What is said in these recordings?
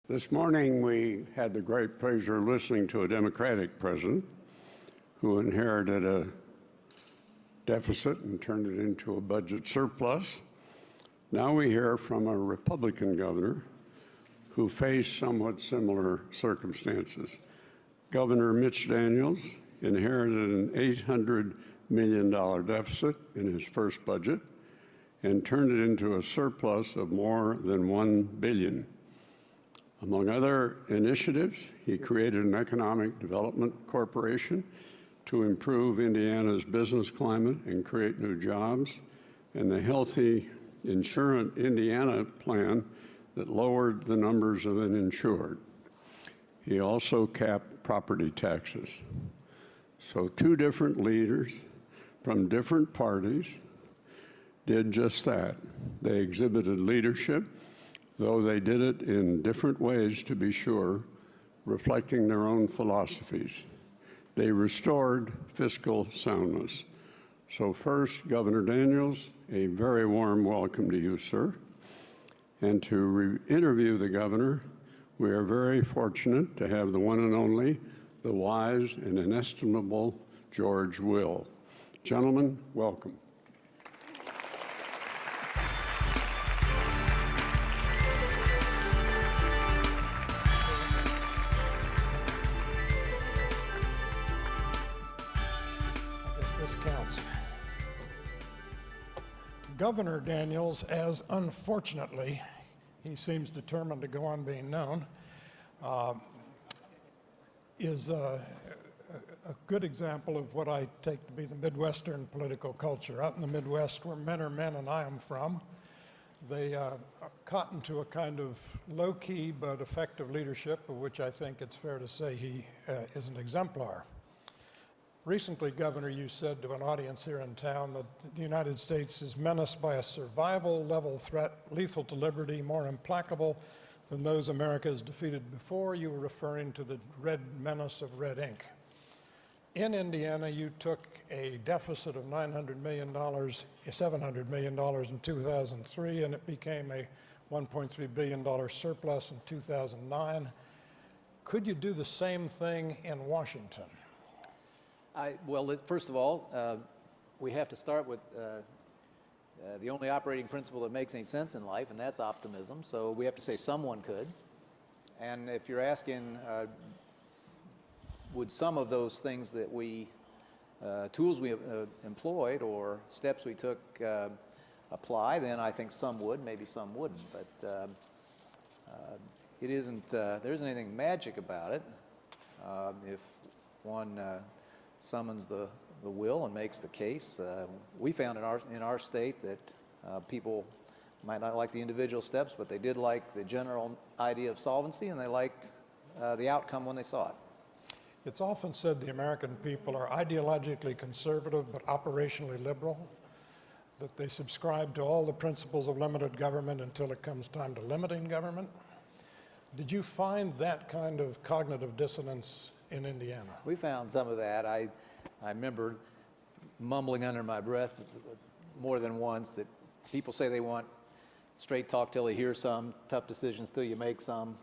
This morning, we had the great pleasure of listening to a Democratic president who inherited a deficit and turned it into a budget surplus. Now we hear from a Republican governor who faced somewhat similar circumstances. Governor Mitch Daniels inherited an $800 million deficit in his first budget and turned it into a surplus of more than $1 billion. Among other initiatives, he created an economic development corporation to improve Indiana's business climate and create new jobs, and the Healthy Insurance Indiana plan that lowered the numbers of uninsured. He also capped property taxes. So two different leaders from different parties did just that. They exhibited leadership, though they did it in different ways, to be sure, reflecting their own philosophies. They restored fiscal soundness. So first, Governor Daniels, a very warm welcome to you, sir. And to interview the governor, we are very fortunate to have the one and only, the wise and inestimable George Will. Gentlemen, welcome. Counts. Governor Daniels, as unfortunately he seems determined to go on being known, is a good example of what I take to be the Midwestern political culture. Out in the Midwest, where men are men and I am from, they cotton to a kind of low-key but effective leadership, of which I think it's fair to say he is an exemplar. Recently, Governor, you said to an audience here in town that the United States is menaced by a survival-level threat, lethal to liberty, more implacable than those America has defeated before. You were referring to the red menace of red ink. In Indiana, you took a deficit of $900 million, $700 million in 2003, and it became a $1.3 billion surplus in 2009. Could you do the same thing in Washington? Well, first of all, we have to start with the only operating principle that makes any sense in life, and that's optimism. So we have to say someone could. And if you're asking, would some of those things that tools we employed or steps we took apply, then I think some would, maybe some wouldn't. But it isn't, there isn't anything magic about it. If one summons the will and makes the case. We found in our state that people might not like the individual steps, but they did like the general idea of solvency, and they liked the outcome when they saw it. It's often said the American people are ideologically conservative but operationally liberal, that they subscribe to all the principles of limited government until it comes time to limiting government. Did you find that kind of cognitive dissonance in Indiana? We found some of that. I remember mumbling under my breath more than once that people say they want straight talk till they hear some, tough decisions till you make some,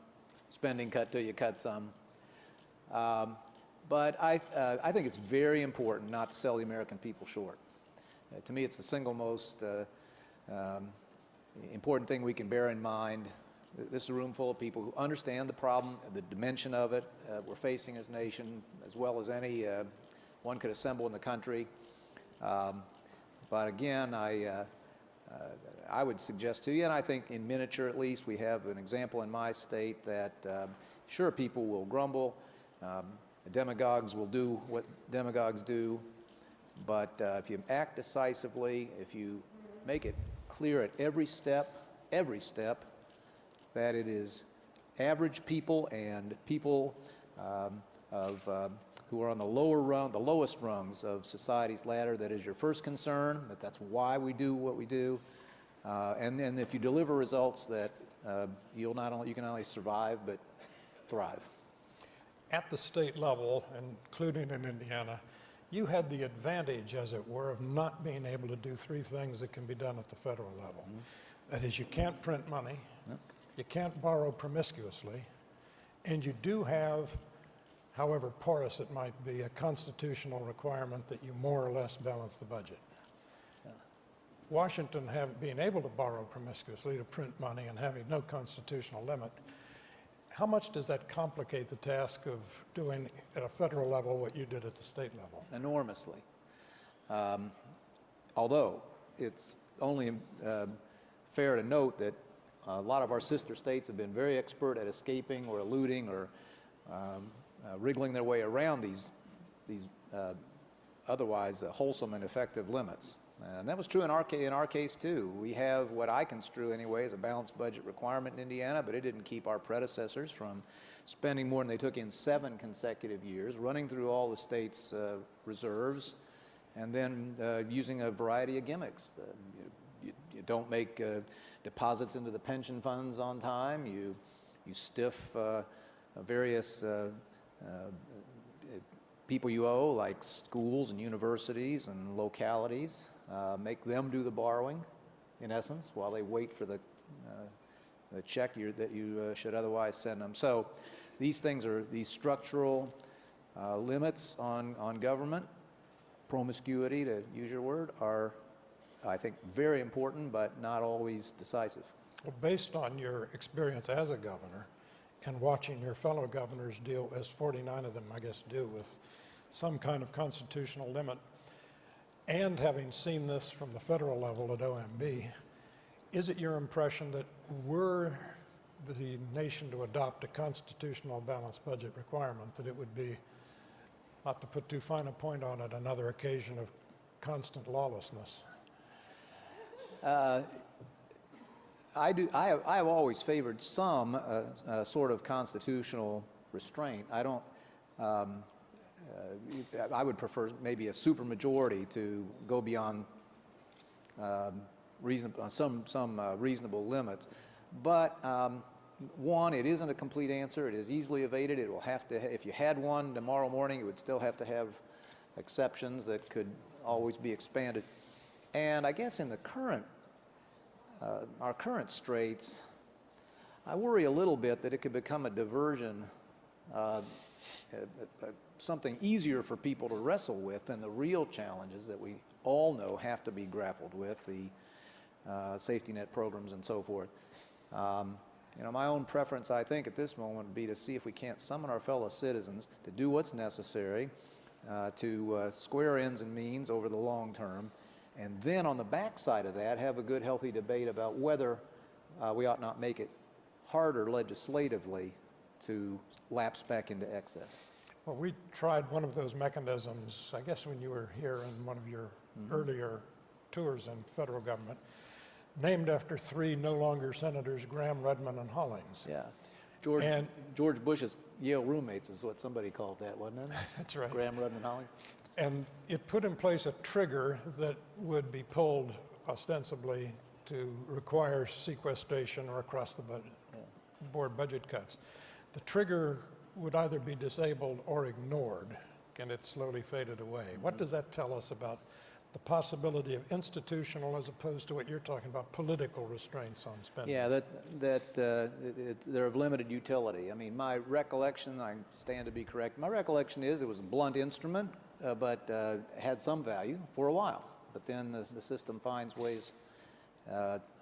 spending cut till you cut some. But I think it's very important not to sell the American people short. To me, it's the single most important thing we can bear in mind. This is a room full of people who understand the problem, the dimension of it we're facing as a nation, as well as any one could assemble in the country. But again, I would suggest to you, and I think in miniature at least, we have an example in my state that sure, people will grumble, demagogues will do what demagogues do, but if you act decisively, if you make it clear at every step, that it is average people and people who are on the lowest rungs of society's ladder that is your first concern, that's why we do what we do. And then if you deliver results that you can not only survive but thrive. At the state level, including in Indiana, you had the advantage, as it were, of not being able to do three things that can be done at the federal level. Mm-hmm. That is, you can't print money, you can't borrow promiscuously, and you do have, however porous it might be, a constitutional requirement that you more or less balance the budget. Washington being able to borrow promiscuously to print money and having no constitutional limit, how much does that complicate the task of doing at a federal level what you did at the state level? Enormously. Although it's only fair to note that a lot of our sister states have been very expert at escaping or eluding or wriggling their way around these otherwise wholesome and effective limits. And that was true in our case too. We have what I construe anyway as a balanced budget requirement in Indiana, but it didn't keep our predecessors from spending more than they took in 7 consecutive years, running through all the state's reserves, and then using a variety of gimmicks. You don't make deposits into the pension funds on time. You stiff various people you owe, like schools and universities and localities. Make them do the borrowing, in essence, while they wait for the check that you should otherwise send them. So these things are, these structural limits on government, promiscuity, to use your word, are, I think, very important, but not always decisive. Well, based on your experience as a governor and watching your fellow governors deal, as 49 of them, I guess, do with some kind of constitutional limit, and having seen this from the federal level at OMB, is it your impression that were the nation to adopt a constitutional balanced budget requirement, that it would be, not to put too fine a point on it, another occasion of constant lawlessness? I have always favored some sort of constitutional restraint. I don't. I would prefer maybe a supermajority to go beyond some reasonable limits. But one, it isn't a complete answer. It is easily evaded. It will have to. If you had one tomorrow morning, it would still have to have exceptions that could always be expanded. And I guess in the current, our current straits, I worry a little bit that it could become a diversion, something easier for people to wrestle with than the real challenges that we all know have to be grappled with, the safety net programs and so forth. You know, my own preference, I think, at this moment would be to see if we can't summon our fellow citizens to do what's necessary to square ends and means over the long term, and then on the backside of that, have a good, healthy debate about whether we ought not make it harder legislatively to lapse back into excess. Well, we tried one of those mechanisms, I guess, when you were here in one of your earlier tours in federal government, named after 3 no longer senators, Gramm, Rudman, and Hollings. Yeah. George Bush's Yale roommates is what somebody called that, wasn't it? That's right. Gramm, Rudman, Hollings. And it put in place a trigger that would be pulled ostensibly to require sequestration or across the board budget cuts. The trigger would either be disabled or ignored, and it slowly faded away. What does that tell us about the possibility of institutional, as opposed to what you're talking about, political restraints on spending? Yeah, they're of limited utility. I mean, my recollection, I stand to be correct, my recollection is it was a blunt instrument, but had some value for a while. But then the system finds ways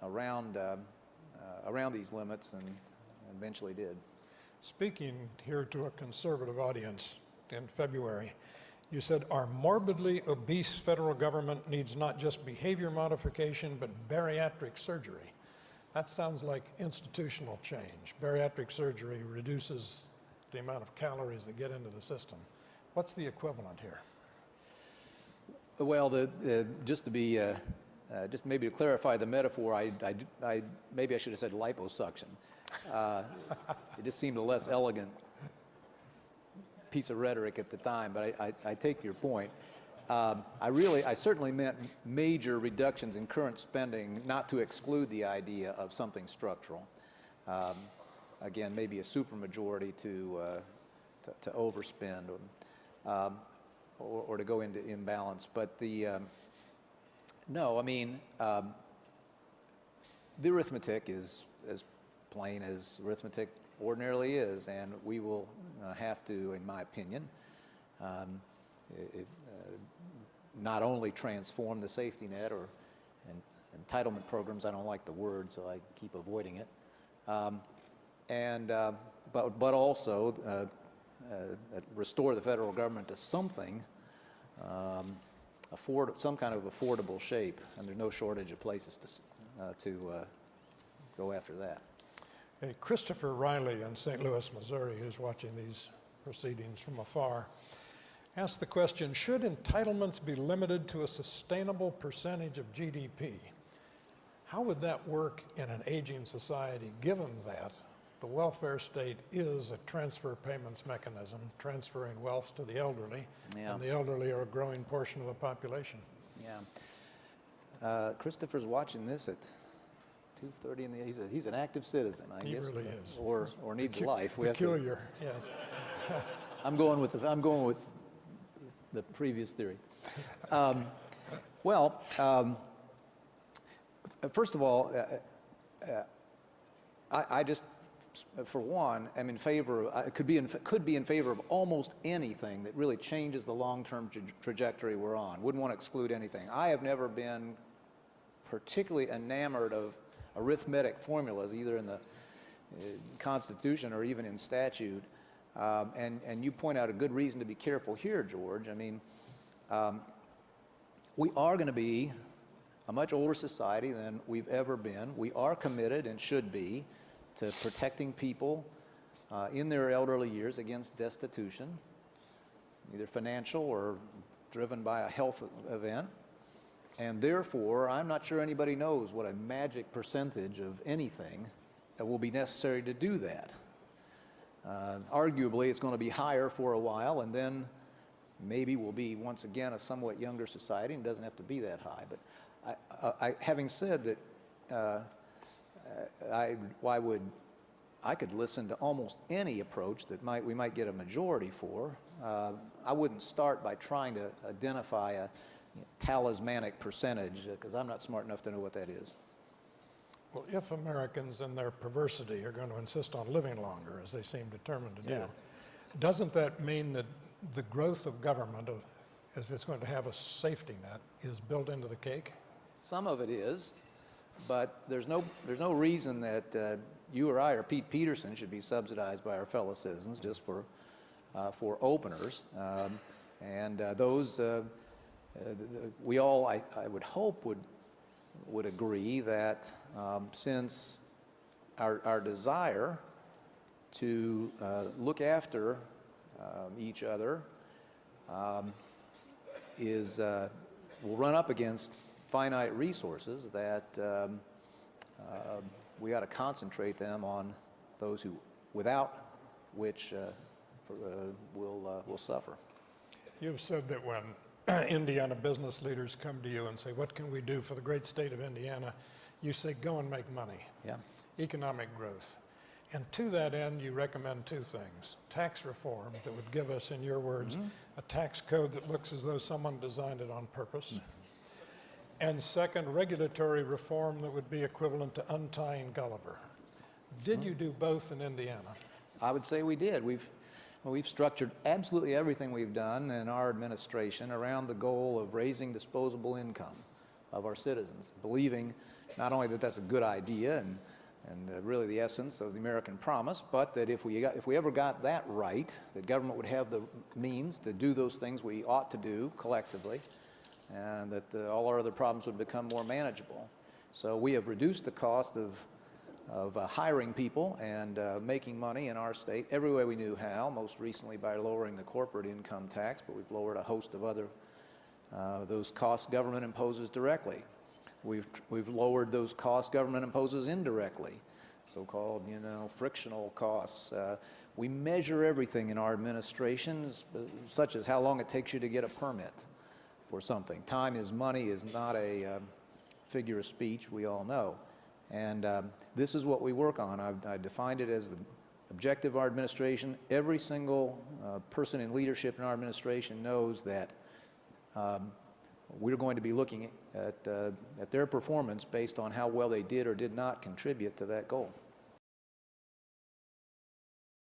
around these limits, and eventually did. Speaking here to a conservative audience in February, you said our morbidly obese federal government needs not just behavior modification, but bariatric surgery. That sounds like institutional change. Bariatric surgery reduces the amount of calories that get into the system. What's the equivalent here? Well, just maybe to clarify the metaphor, maybe I should have said liposuction. It just seemed a less elegant piece of rhetoric at the time, but I take your point. I certainly meant major reductions in current spending, not to exclude the idea of something structural. Again, maybe a supermajority to overspend or to go into imbalance. But no, I mean, the arithmetic is plain as arithmetic ordinarily is, and we will have to, in my opinion, not only transform the safety net or entitlement programs. I don't like the word, so I keep avoiding it. But also restore the federal government to something, some kind of affordable shape, and there's no shortage of places to go after that. Hey, Christopher Riley in St. Louis, Missouri, who's watching these proceedings from afar, asked the question, should entitlements be limited to a sustainable percentage of GDP? How would that work in an aging society, given that the welfare state is a transfer payments mechanism, transferring wealth to the elderly, Yeah. and the elderly are a growing portion of the population? Yeah. Christopher's watching this at 2:30 in the. He's an active citizen, I guess. He really is. Or needs a life. Peculiar, yes. I'm going with the previous theory. First of all, I just, for one, am in favor. Could be in favor of almost anything that really changes the long-term trajectory we're on. Wouldn't want to exclude anything. I have never been particularly enamored of arithmetic formulas, either in the Constitution or even in statute. And you point out a good reason to be careful here, George. I mean, we are going to be a much older society than we've ever been. We are committed and should be to protecting people in their elderly years against destitution, either financial or driven by a health event. And therefore, I'm not sure anybody knows what a magic percentage of anything that will be necessary to do that. Arguably, it's going to be higher for a while, and then maybe we'll be, once again, a somewhat younger society, and it doesn't have to be that high. But having said that, I could listen to almost any approach that we might get a majority for. I wouldn't start by trying to identify a talismanic percentage, because I'm not smart enough to know what that is. Well, if Americans in their perversity are going to insist on living longer, as they seem determined to do, doesn't that mean that the growth of government, if it's going to have a safety net, is built into the cake? Some of it is, but there's no reason that you or I or Pete Peterson should be subsidized by our fellow citizens just for openers. Those we all, I would hope, would agree that since our desire to look after each other will run up against finite resources, that we ought to concentrate them on those who, without which will suffer. You've said that when Indiana business leaders come to you and say, what can we do for the great state of Indiana? You say, go and make money. Yeah. Economic growth. And to that end, you recommend two things. Tax reform that would give us, in your words, a tax code that looks as though someone designed it on purpose. And second, regulatory reform that would be equivalent to untying Gulliver. Did you do both in Indiana? I would say we did. We've structured absolutely everything we've done in our administration around the goal of raising disposable income of our citizens, believing not only that that's a good idea and really the essence of the American promise, but that if we ever got that right, that government would have the means to do those things we ought to do collectively, and that all our other problems would become more manageable. So we have reduced the cost of hiring people and making money in our state every way we knew how, most recently by lowering the corporate income tax, but we've lowered a host of other those costs government imposes directly. We've lowered those costs government imposes indirectly, so-called, frictional costs. We measure everything in our administration, such as how long it takes you to get a permit for something. Time is money is not a figure of speech, we all know. And this is what we work on. I defined it as the objective of our administration. Every single person in leadership in our administration knows that we're going to be looking at their performance based on how well they did or did not contribute to that goal.